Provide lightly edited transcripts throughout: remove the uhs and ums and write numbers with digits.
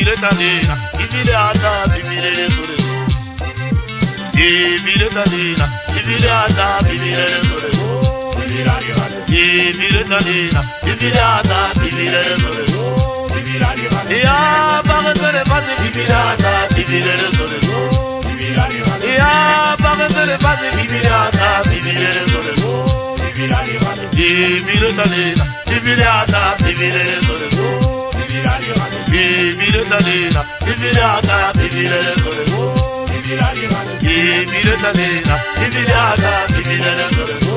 Bibile talina, bibile ata, bibile le solezo. Bibile talina, bibile ata, bibile le solezo. Bibile talina, bibile ata, bibile le solezo. Ya bagatele basi bibile ata, bibile le solezo. Ya bagatele basi bibile ata, bibile le solezo. Bibile talina, bibile ata, bibile le solezo. Bibile talina, bibile ata, bibile le solezo. Bibile talina, bibile ata, bibile le solezo.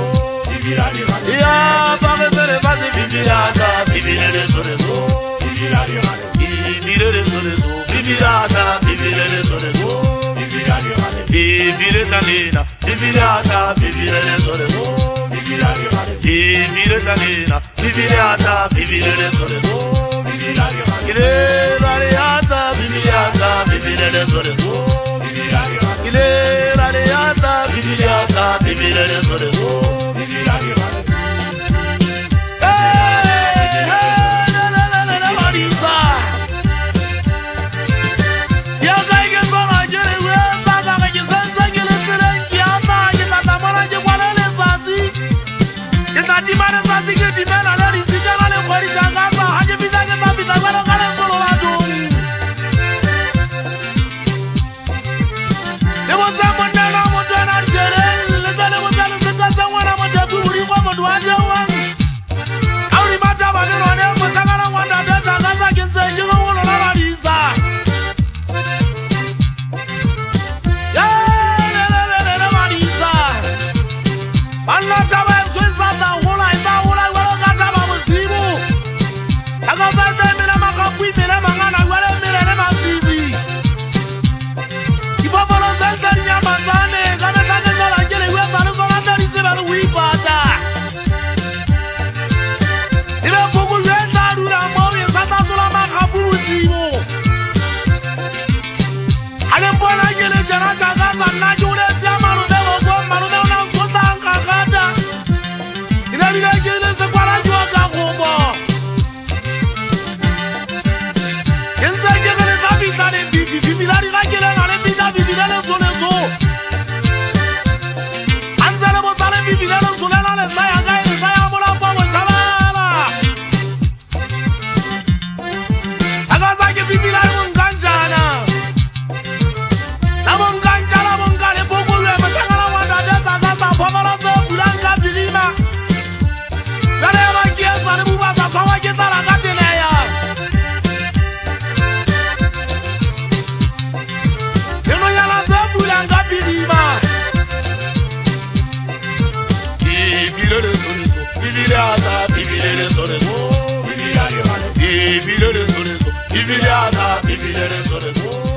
Ya bagatele basi bibile ata, bibile le solezo. Bibile le solezo, bibile ata, bibile le solezo. Bibile talina, bibile ata, bibile le solezo. Bibile talina, bibile ata, bibile le solezo. Ile variata, bibile ata, bibile le solezo. Ile variata, bibile ata, bibile le solezo. Bibile ata, bibile le solezo. Bibile le solezo, bibile ata, bibile le solezo.